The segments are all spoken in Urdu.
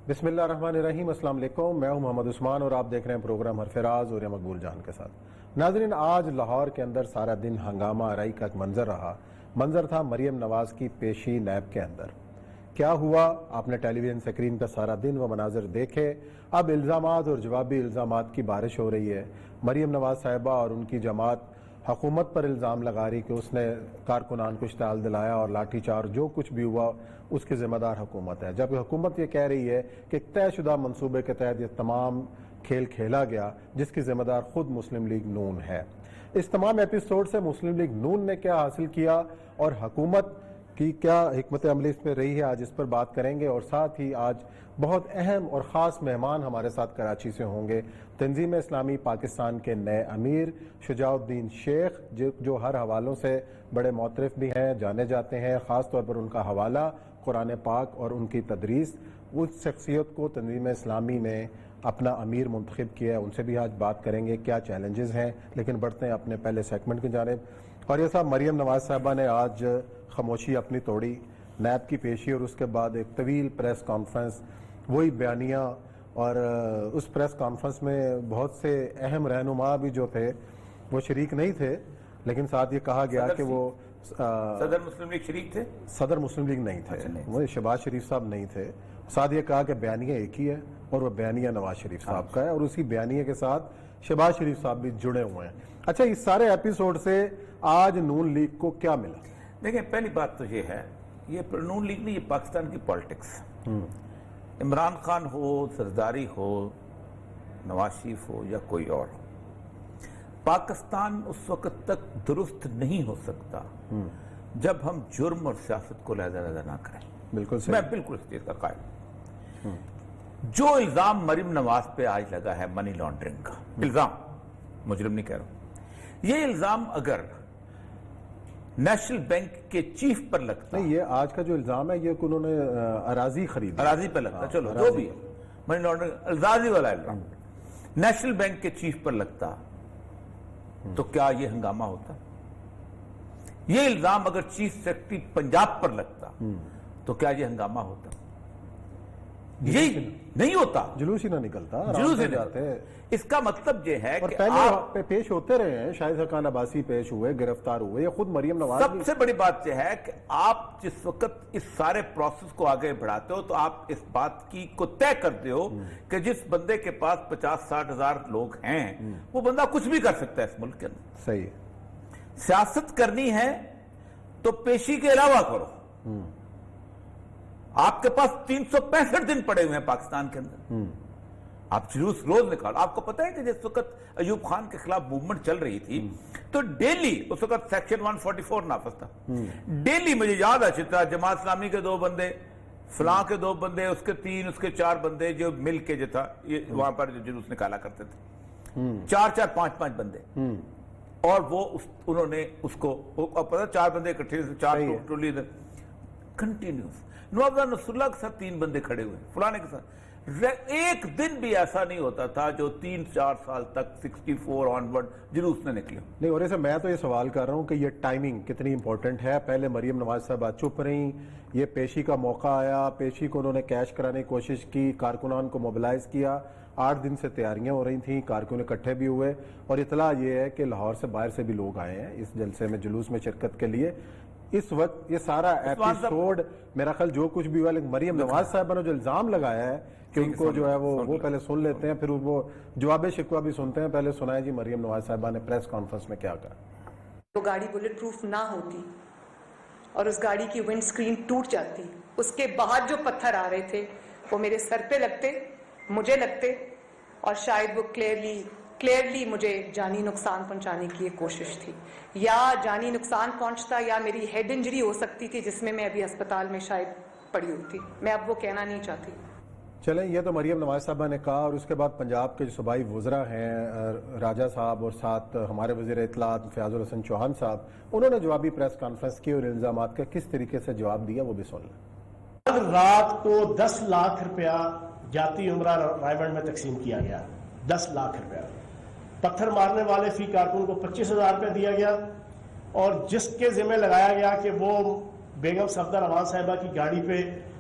بسم اللہ الرحمن الرحیم۔ السلام علیکم، میں ہوں محمد عثمان اور آپ دیکھ رہے ہیں پروگرام حرفراز اور مقبول جان کے ساتھ۔ ناظرین، آج لاہور کے اندر سارا دن ہنگامہ آرائی کا ایک منظر رہا۔ منظر تھا مریم نواز کی پیشی نیب کے اندر۔ کیا ہوا؟ آپ نے ٹیلی ویژن اسکرین پہ سارا دن وہ مناظر دیکھے۔ اب الزامات اور جوابی الزامات کی بارش ہو رہی ہے۔ مریم نواز صاحبہ اور ان کی جماعت حکومت پر الزام لگا رہی کہ اس نے کارکنان کو اشتعال دلایا اور لاٹھی چارج جو کچھ بھی ہوا اس کی ذمہ دار حکومت ہے، جبکہ حکومت یہ کہہ رہی ہے کہ طے شدہ منصوبے کے تحت یہ تمام کھیل کھیلا گیا جس کی ذمہ دار خود مسلم لیگ نون ہے۔ اس تمام ایپیسوڈ سے مسلم لیگ نون نے کیا حاصل کیا اور حکومت کی کیا حکمت عملی اس پہ رہی ہے، آج اس پر بات کریں گے۔ اور ساتھ ہی آج بہت اہم اور خاص مہمان ہمارے ساتھ کراچی سے ہوں گے۔ تنظیم اسلامی پاکستان کے نئے امیر شجاع الدین شیخ، جو ہر حوالوں سے بڑے معترف بھی ہیں، جانے جاتے ہیں، خاص طور پر ان کا حوالہ قرآن پاک اور ان کی تدریس۔ اس شخصیت کو تنظیم اسلامی نے اپنا امیر منتخب کیا ہے، ان سے بھی آج بات کریں گے کیا چیلنجز ہیں۔ لیکن بڑھتے ہیں اپنے پہلے سیگمنٹ کی جانب۔ اور یہ صاحب، مریم نواز صاحبہ نے آج خاموشی اپنی توڑی، نیب کی پیشی اور اس کے بعد ایک طویل پریس کانفرنس، وہی بیانیہ، اور اس پریس کانفرنس میں بہت سے اہم رہنما بھی جو تھے وہ شریک نہیں تھے، لیکن ساتھ یہ کہا گیا کہ وہ صدر مسلم لیگ شریک تھے، صدر مسلم لیگ نہیں تھے، وہ شہباز شریف صاحب نہیں تھے۔ ساتھ یہ کہا کہ بیانیہ ایک ہی ہے اور وہ بیانیہ نواز شریف صاحب کا ہے، اور اسی بیانیہ کے ساتھ شہباز شریف صاحب بھی جڑے ہوئے ہیں۔ اچھا، اس سارے ایپیسوڈ سے آج نون لیگ کو کیا ملا؟ دیکھیں، پہلی بات تو یہ ہے، یہ نون لیگ نہیں، یہ پاکستان کی پالیٹکس۔ عمران خان ہو، زرداری ہو، نواز شریف ہو یا کوئی اور ہو، پاکستان اس وقت تک درست نہیں ہو سکتا جب ہم جرم اور سیاست کو علیحدہ نہ کریں۔ بالکل صحیح، میں بالکل اس چیز کا قائل ہوں۔ جو الزام مریم نواز پہ آج لگا ہے منی لانڈرنگ کا الزام، مجرم نہیں کہہ رہا ہوں، یہ الزام اگر نیشنل بینک کے چیف پر لگتا، نہیں، یہ آج کا جو الزام ہے یہ کہ انہوں نے اراضی خریدی، اراضی پہ لگتا، چلو جو بھی ہے، منی لانڈرنگ اراضی والا الزام نیشنل بینک کے چیف پر لگتا تو کیا یہ ہنگامہ ہوتا؟ یہ الزام اگر چیف سیکرٹری پنجاب پر لگتا تو کیا یہ ہنگامہ ہوتا؟ یہی نہیں ہوتا، جلوس ہی نہ نکلتا، جلوس ہی آرام سے جاتے ہیں۔ اس کا مطلب یہ ہے اور کہ پہلے پیش ہوتے رہے ہیں، شاہد حقان عباسی پیش ہوئے، گرفتار ہوئے، یہ خود مریم نواز سب سے بڑی بات یہ ہے کہ آپ جس وقت اس سارے پروسیس کو آگے بڑھاتے ہو تو آپ اس بات کی کو طے کرتے ہو کہ جس بندے کے پاس 50-60 ہزار لوگ ہیں وہ بندہ کچھ بھی کر سکتا ہے اس ملک کے اندر۔ صحیح ہے، سیاست کرنی ہے تو پیشی کے علاوہ کرو۔ آپ کے پاس 365 دن پڑے ہوئے ہیں پاکستان کے اندر، آپ جلوس روز نکالو۔ آپ کو پتہ ہے کہ جس وقت ایوب خان کے خلاف موومنٹ چل رہی تھی تو ڈیلی، اس وقت سیکشن 144 نافذ تھا، ڈیلی مجھے یاد ہے چترا جماعت اسلامی کے 2 بندے، فلاں کے 2 بندے، اس کے 3، اس کے 4 بندے جو مل کے جو تھا یہ وہاں پر جو جلوس نکالا کرتے تھے، 4-4 5-5 بندے، اور وہ انہوں نے اس کو پتا 4 بندے اکٹھے، 4 ٹولی کنٹینیوس، نواب نصر اللہ کے ساتھ 3 بندے کھڑے ہوئے، فلانے کے ساتھ ایک دن بھی ایسا نہیں ہوتا تھا جو 3-4 سال تک 64 آنورڈ جلوس نے نکلے نہیں۔ اور ایسے میں تو یہ سوال کر رہا ہوں کہ یہ ٹائمنگ کتنی امپورٹنٹ ہے۔ پہلے مریم نواز صاحبہ چپ رہیں، یہ پیشی کا موقع آیا، پیشی کو انہوں نے کیش کرانے کی کوشش کی، کارکنان کو موبلائز کیا، 8 دن سے تیاریاں ہو رہی تھیں، کارکن اکٹھے بھی ہوئے، اور اطلاع یہ ہے کہ لاہور سے باہر سے بھی لوگ آئے ہیں اس جلسے میں، جلوس میں شرکت کے لیے۔ اس وقت یہ سارا ایپیسوڈ میرا خیال جو کچھ بھی ہوا، لیکن مریم نواز صاحبہ نے جو الزام لگایا ہے کہ ان کو جو ہے وہ پہلے سن لیتے ہیں، پھر وہ جواب شکوہ بھی سنتے ہیں۔ پہلے سنائیں جی مریم نواز صاحبہ نے پریس کانفرنس میں کیا کہا۔ وہ گاڑی بلٹ پروف نہ ہوتی اور اس گاڑی کی ونڈ سکرین ٹوٹ جاتی، اس کے بعد جو پتھر آ رہے تھے وہ میرے سر پہ لگتے، مجھے لگتے، اور شاید وہ کلیئرلی مجھے جانی نقصان پہنچانے کی ایک کوشش تھی، یا جانی نقصان پہنچتا یا میری ہیڈ انجری ہو سکتی تھی جس میں میں ابھی ہسپتال میں شاید پڑی ہوتی۔ میں اب وہ کہنا نہیں چاہتی۔ چلیں، یہ تو مریم نواز صاحبہ نے کہا، اور اس کے بعد پنجاب کے جو صوبائی وزراء ہیں، راجہ صاحب اور ساتھ ہمارے وزیر اطلاعات فیاض الحسن چوہان صاحب، انہوں نے جوابی پریس کانفرنس کی اور الزامات کا کس طریقے سے جواب دیا وہ بھی سن لیں۔ رات کو 10 لاکھ روپیہ جاتی عمرہ رائے میں تقسیم کیا گیا، 10 لاکھ روپیہ۔ پتھر مارنے والے فی کارکن کو 25,000 روپے دیا گیا، اور جس کے ذمہ لگایا گیا کہ وہ بیگم صفدر امان صاحبہ کی گاڑی پہ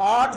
8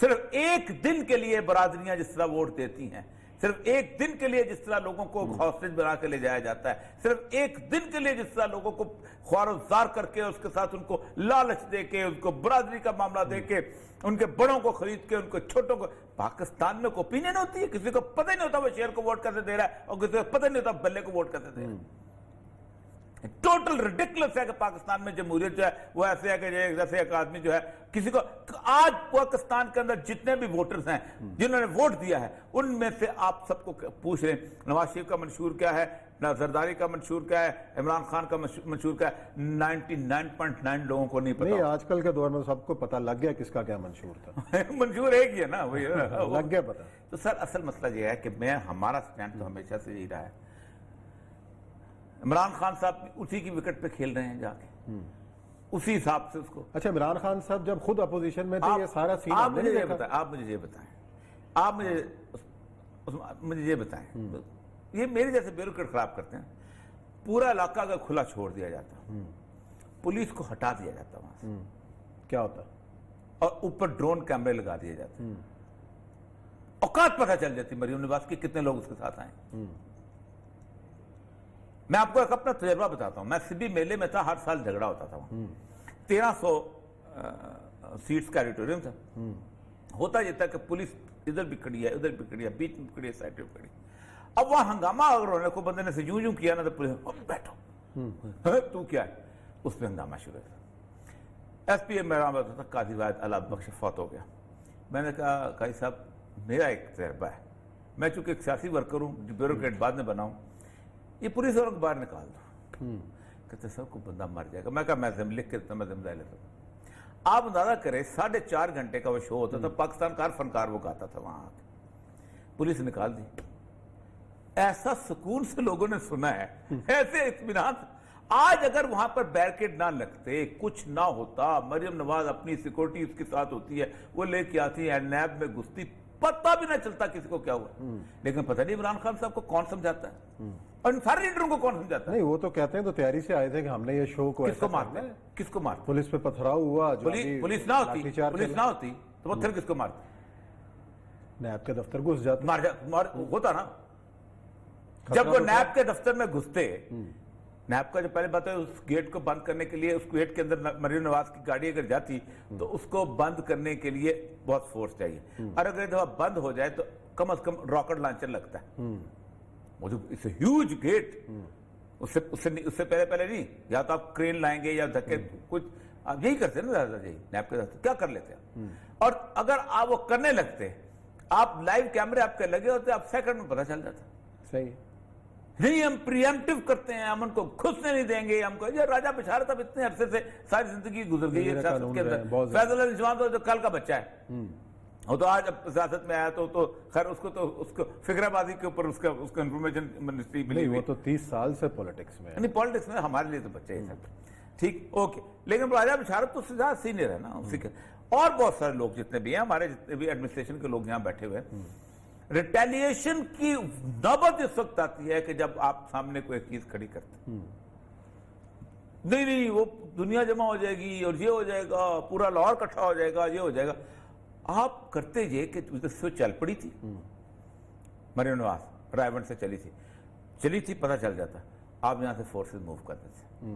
صرف ایک دن کے لیے برادریاں جس طرح ووٹ دیتی ہیں، صرف ایک دن کے لیے جس طرح لوگوں کو ہاسٹیج بنا کے لے جایا جاتا ہے، صرف ایک دن کے لیے جس طرح لوگوں کو خوار و زار کر کے اس کے ساتھ ان کو لالچ دے کے، ان کو برادری کا معاملہ دے کے، ان کے بڑوں کو خرید کے ان کو چھوٹوں کو. پاکستان میں کوئی اوپینین ہوتی ہے؟ کسی کو پتہ ہی نہیں ہوتا وہ شیر کو ووٹ کیسے دے رہا ہے، اور کسی کو پتہ نہیں ہوتا بلے کو ووٹ کیسے دے رہا ہے. ٹوٹل ریڈیکولس ہے کہ پاکستان میں جمہوریت جو ہے وہ ایسے ہے کہ جیسے ایک آدمی جو ہے کسی کو. آج پاکستان کے اندر جتنے بھی ووٹرز ہیں جنہوں نے ووٹ دیا ہے، ان میں سے آپ سب کو پوچھ رہے ہیں نواز شریف کا منشور کیا ہے، زرداری کا منشور کیا ہے، عمران خان کا منشور کیا ہے. 99.9 لوگوں کو نہیں نہیں، پتا. آج کل کے دور میں سب کو پتہ لگ گیا کس کا کیا منشور تھا. منشور ایک ہی ہے نا، وہی لگ گیا پتہ. تو سر اصل مسئلہ یہ ہے کہ ہمارا سٹینڈ تو ہمیشہ سے یہی رہا ہے. عمران خان صاحب اسی کی وکٹ پہ کھیل رہے ہیں جا کے، اسی حساب سے اس کو. اچھا، عمران خان صاحب جب خود اپوزیشن میں تھے یہ سارا سین آپ ہم نے مجھے نہیں یہ دیکھا. بتائیں، آپ مجھے یہ بتائیں، یہ میرے جیسے بیوروکریٹ خراب کرتے ہیں. پورا علاقہ اگر کھلا چھوڑ دیا جاتا، پولیس کو ہٹا دیا جاتا وہاں سے، کیا ہوتا؟ اور اوپر ڈرون کیمرے لگا دیے جاتے، اوقات پتہ چل جاتی مریم نواز کی کتنے لوگ اس کے ساتھ آئے. میں آپ کو ایک اپنا تجربہ بتاتا ہوں. میں سبی میلے میں تھا، ہر سال جھگڑا ہوتا تھا وہاں. 1300 سیٹس کا آڈیٹوریم تھا. ہوتا یہ تھا کہ پولیس ادھر بھی کھڑی ہے، ادھر بھی کھڑی ہے، بیچ میں کھڑی ہے، سائڈ میں کھڑی. اب وہاں ہنگامہ اگر ہونے کو بندے نے سے یوں کیا نا تو پولیس بیٹھو، تو کیا ہے، اس پہ ہنگامہ شروع تھا. ایس پی ایم میرا بتا تھا قاضی واحد اللہ بخش فوت ہو گیا. میں نے کہا قاضی صاحب میرا ایک تجربہ ہے، میں چونکہ ایک سیاسی ورکر ہوں، بیوروکریٹ بعد میں بناؤں، یہ پولیس والوں کو باہر نکال دو. کہتے سب کو بندہ مر جائے گا. میں کہا میں لکھ کے دیتا ہوں، میں ذمہ داری لیتا ہوں. آپ اندازہ کریں 4.5 گھنٹے کا وہ شو ہوتا تھا، پاکستان کا ہر فنکار وہ گاتا تھا وہاں. پولیس نکال دی. ایسا سکون سے لوگوں نے سنا ہے، ایسے اطمینان. آج اگر وہاں پر بیریکیڈ نہ لگتے، کچھ نہ ہوتا، مریم نواز اپنی سیکورٹی اس کے ساتھ ہوتی ہے، وہ لے کے آتی ہے، نیب میں گھستی، پتہ بھی نہ چلتا کسی کو کیا ہوا. لیکن پتہ نہیں عمران خان صاحب کو کون سمجھاتا ہے، اور ان سارے لیڈروں کو کون سمجھاتا ہے. نہیں، وہ تو کہتے ہیں تو تیاری سے آئے تھے کہ ہم نے یہ شو کو کس کو مارتے ہیں، کس کو مارتے؟ پولیس پہ پتھراؤ ہوا. پولیس نہ ہوتی تو وہ پھر کس کو مارتے؟ نیب کے دفتر گھس جاتے. ہوتا نا. جب وہ نیب کے دفتر میں گھستے، نیب کا جو پہلے بات ہے اس گیٹ کو بند کرنے کے لیے، اس گیٹ کے اندر مریم نواز کی گاڑی اگر جاتی تو اس کو بند کرنے کے لیے بہت فورس چاہیے، اور اگر دفعہ بند ہو جائے تو کم از کم راکٹ لانچر لگتا ہے. وہ جو اس ہیوج گیٹ، اس سے پہلے نہیں، یا تو آپ کرین لائیں گے یا دھکے، کچھ آپ یہی کرتے ہیں نا دادا جی. نیب کے دفتر کیا کر لیتے ہیں، اور اگر آپ وہ کرنے لگتے، آپ لائیو کیمرے آپ کے لگے ہوتے، آپ سیکنڈ میں پتہ چل جاتا. صحیح نہیں، ہم پریمپٹیو کرتے ہیں، ہم ان کو گھسنے نہیں دیں گے. ہم کو یہ راجہ بشارت اب اتنے عرصے سے ساری زندگی گزر گئی ہے سیاست کے اندر. فیض اللہ رضوان تو کل کا بچہ ہے، وہ تو آج اب سیاست میں آیا تو خیر اس کو فکر بازی کے اوپر اس کو انفارمیشن منسٹری ملی. وہ تو 30 سال سے پولیٹکس میں ہے. نہیں، پالیٹکس میں ہمارے لیے تو بچہ ہی سب ٹھیک، اوکے. لیکن راجہ بشارت تو اس سے زیادہ سینئر ہے نا اسی کے. اور بہت سارے لوگ جتنے بھی ہیں، ہمارے جتنے بھی ایڈمنسٹریشن کے لوگ یہاں بیٹھے ہوئے ہیں. ریٹیلیشن کی نوبت اس وقت آتی ہے کہ جب آپ سامنے کوئی ایک چیز کھڑی کرتے ہیں. نہیں وہ دنیا جمع ہو جائے گی اور یہ ہو جائے گا، پورا لاہور اکٹھا ہو جائے گا، یہ ہو جائے گا. آپ کرتے یہ کہ وہ چل پڑی تھی مریم نواز، رائے سے چلی تھی، پتہ چل جاتا. آپ یہاں سے فورسز موو کر دیتے،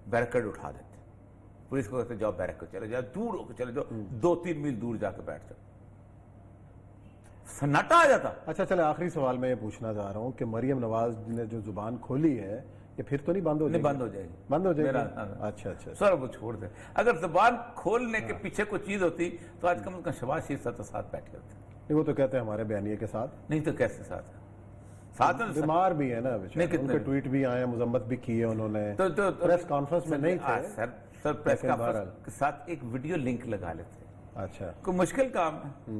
بیریکیڈ اٹھا دیتے، پولیس کو کہتے جاؤ بیریکیڈ چلے جاؤ، دور ہو کے چلے جاؤ، 2-3 میل دور جا کے بیٹھ جاؤ، سناٹا آ جاتا. اچھا چلے آخری سوال میں یہ پوچھنا چاہ رہا ہوں کہ مریم نواز نے جو زبان کھولی ہے یہ پھر تو نہیں بند ہو جائے گی؟ بند ہو جائے گی. بند ہو جائے گی. اچھا سر وہ چھوڑ دیں. اگر زبان کھولنے کے پیچھے کوئی چیز ہوتی تو آج کم از کم شہباز شریف صاحب ساتھ بیٹھے ہوتے. نہیں، وہ تو کہتے ہیں ہمارے بیانیے کے ساتھ. نہیں تو کیسے ساتھ بیمار بھی ہے نا، ان کے ٹویٹ بھی آئے، مذمت بھی کی ہے انہوں نے. پریس کانفرنس میں نہیں تھے سر، پریس کانفرنس کے ساتھ ایک ویڈیو لنک لگا لیتے. اچھا، کوئی مشکل کام ہے؟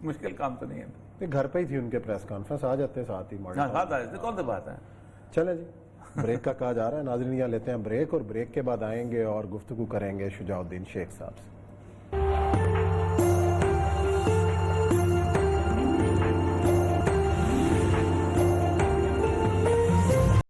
مشکل کام تو نہیں ہے. گھر پہ ہی تھی ان کے پریس کانفرنس، آ جاتے ساتھ ہی. ساتھ آ جاتے، کون سی بات ہے. چلے جی، بریک کا کہا جا رہا ہے. ناظرین یہاں لیتے ہیں بریک، اور بریک کے بعد آئیں گے اور گفتگو کریں گے شجاع الدین شیخ صاحب سے.